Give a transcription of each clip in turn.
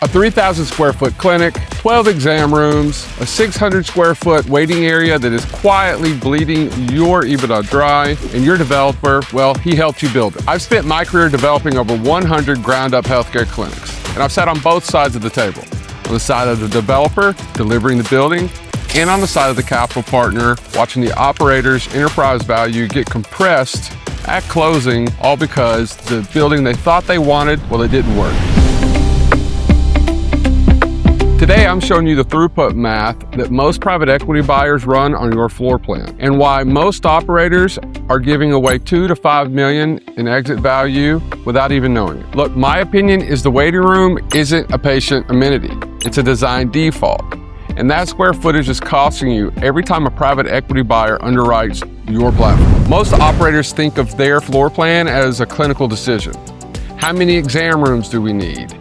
A 3,000 square foot clinic, 12 exam rooms, a 600 square foot waiting area that is quietly bleeding your EBITDA dry, and your developer, well, he helped you build it. I've spent my career developing over 100 ground up healthcare clinics, and I've sat on both sides of the table. On the side of the developer, delivering the building, and on the side of the capital partner, watching the operator's enterprise value get compressed at closing, all because the building they thought they wanted, well, it didn't work. Today, I'm showing you the throughput math that most private equity buyers run on your floor plan, and why most operators are giving away $2 to $5 million in exit value without even knowing it. Look, my opinion is the waiting room isn't a patient amenity. It's a design default. And that square footage is costing you every time a private equity buyer underwrites your platform. Most operators think of their floor plan as a clinical decision. How many exam rooms do we need?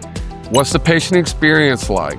What's the patient experience like?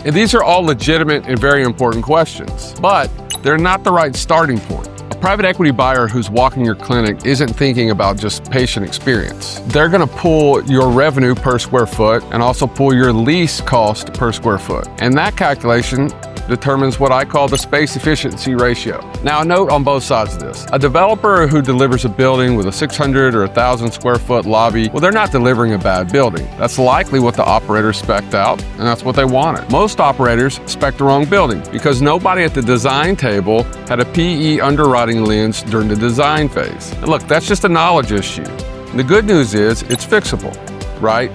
And these are all legitimate and very important questions, but they're not the right starting point. A private equity buyer who's walking your clinic isn't thinking about just patient experience. They're gonna pull your revenue per square foot and also pull your lease cost per square foot. And that calculation determines what I call the space efficiency ratio. Now, a note on both sides of this. A developer who delivers a building with a 600 or 1,000 square foot lobby, well, they're not delivering a bad building. That's likely what the operator spec'd out, and that's what they wanted. Most operators spec the wrong building because nobody at the design table had a PE underwriting lens during the design phase. And look, that's just a knowledge issue. And the good news is it's fixable, right?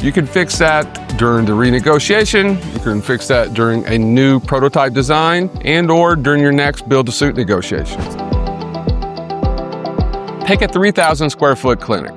You can fix that during the renegotiation, you can fix that during a new prototype design, and or during your next build-to-suit negotiations. Take a 3,000 square foot clinic.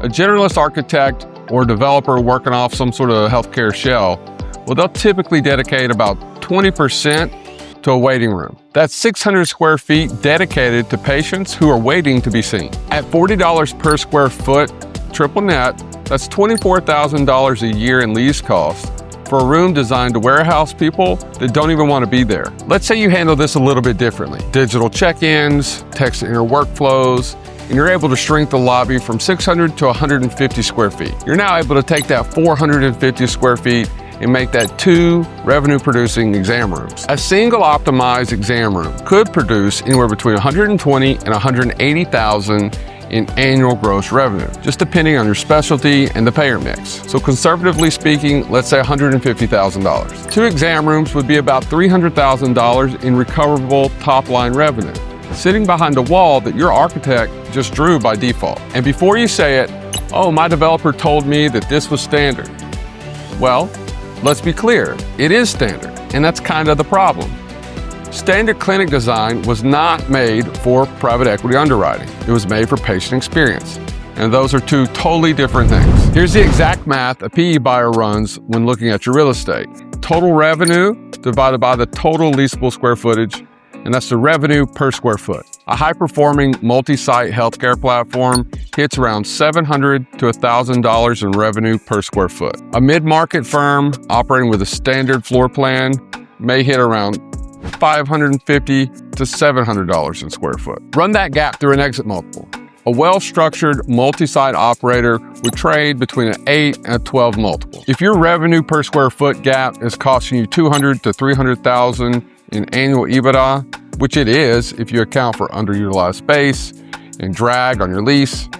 A generalist architect or developer working off some sort of healthcare shell, well, they'll typically dedicate about 20% to a waiting room. That's 600 square feet dedicated to patients who are waiting to be seen. At $40 per square foot, triple net, that's $24,000 a year in lease costs for a room designed to warehouse people that don't even want to be there. Let's say you handle this a little bit differently. Digital check-ins, text-to-enter workflows, and you're able to shrink the lobby from 600 to 150 square feet. You're now able to take that 450 square feet and make that 2 revenue-producing exam rooms. A single optimized exam room could produce anywhere between $120,000 and $180,000 in annual gross revenue, just depending on your specialty and the payer mix. So conservatively speaking, let's say $150,000. 2 exam rooms would be about $300,000 in recoverable top-line revenue, sitting behind a wall that your architect just drew by default. And before you say it, oh, my developer told me that this was standard. Well, let's be clear, it is standard, and that's kind of the problem. Standard clinic design was not made for private equity underwriting. It was made for patient experience. And those are 2 totally different things. Here's the exact math a PE buyer runs when looking at your real estate. Total revenue divided by the total leasable square footage, and that's the revenue per square foot. A high-performing multi-site healthcare platform hits around $700 to $1,000 in revenue per square foot. A mid-market firm operating with a standard floor plan may hit around $550 to $700 in square foot. Run that gap through an exit multiple. A well-structured multi-site operator would trade between an 8 and a 12 multiple. If your revenue per square foot gap is costing you $200,000 to $300,000 in annual EBITDA, which it is if you account for underutilized space and drag on your lease,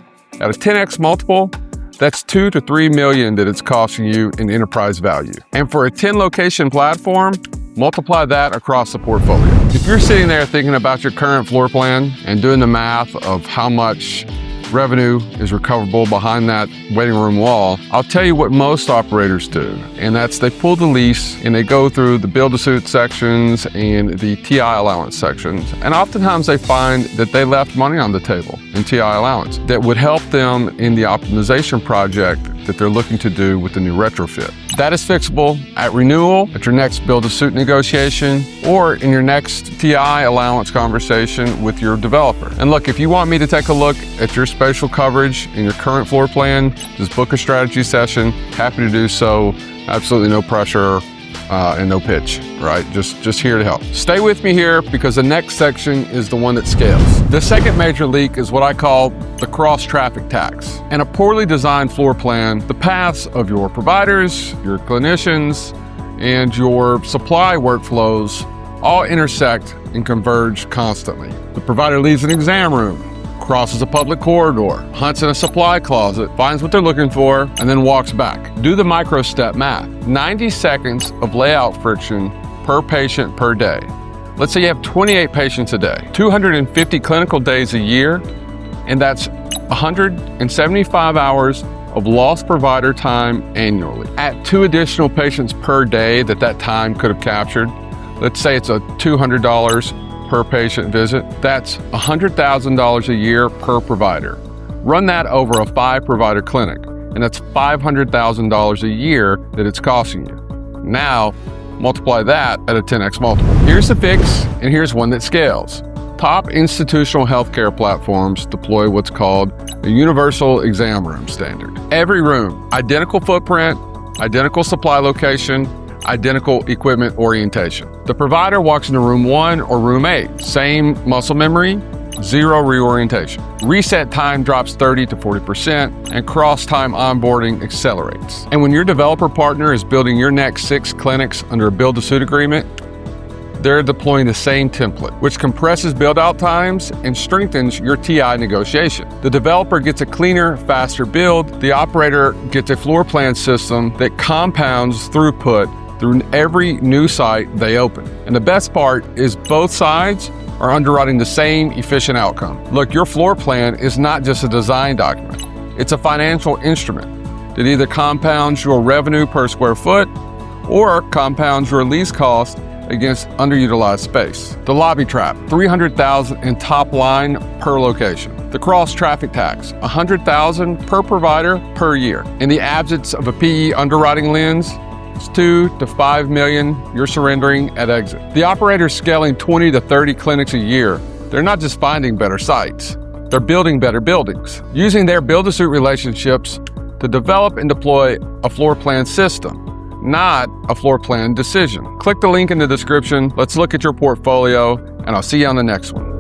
at a 10x multiple, that's $2 to $3 million that it's costing you in enterprise value. And for a 10 location platform, multiply that across the portfolio. If you're sitting there thinking about your current floor plan and doing the math of how much revenue is recoverable behind that waiting room wall, I'll tell you what most operators do, and that's they pull the lease and they go through the build-to-suit sections and the TI allowance sections, and oftentimes they find that they left money on the table in TI allowance that would help them in the optimization project that they're looking to do with the new retrofit. That is fixable at renewal, at your next build-to-suit negotiation, or in your next TI allowance conversation with your developer. And look, if you want me to take a look at your spatial coverage in your current floor plan, just book a strategy session. Happy to do so. Absolutely no pressure. and no pitch, right? Just here to help. Stay with me here because the next section is the one that scales. The second major leak is what I call the cross-traffic tax. In a poorly designed floor plan, the paths of your providers, your clinicians, and your supply workflows all intersect and converge constantly. The provider leaves an exam room, crosses a public corridor, hunts in a supply closet, finds what they're looking for, and then walks back. Do the micro-step math. 90 seconds of layout friction per patient per day. Let's say you have 28 patients a day, 250 clinical days a year, and that's 175 hours of lost provider time annually. At 2 additional patients per day that time could have captured, let's say it's a $200 per patient visit, that's $100,000 a year per provider. Run that over a 5-provider clinic, and that's $500,000 a year that it's costing you. Now, multiply that at a 10x multiple. Here's the fix, and here's one that scales. Top institutional healthcare platforms deploy what's called a universal exam room standard. Every room, identical footprint, identical supply location, identical equipment orientation. The provider walks into room 1 or room 8, same muscle memory, 0 reorientation. Reset time drops 30 to 40%, and cross-time onboarding accelerates. And when your developer partner is building your next 6 clinics under a build-to-suit agreement, they're deploying the same template, which compresses build-out times and strengthens your TI negotiation. The developer gets a cleaner, faster build. The operator gets a floor plan system that compounds throughput through every new site they open. And the best part is both sides are underwriting the same efficient outcome. Look, your floor plan is not just a design document. It's a financial instrument that either compounds your revenue per square foot or compounds your lease cost against underutilized space. The lobby trap, $300,000 in top line per location. The cross traffic tax, $100,000 per provider per year. In the absence of a PE underwriting lens, it's $2 to $5 million you're surrendering at exit. The operator's scaling 20 to 30 clinics a year. They're not just finding better sites, they're building better buildings, using their build-to-suit relationships to develop and deploy a floor plan system, not a floor plan decision. Click the link in the description. Let's look at your portfolio, and I'll see you on the next one.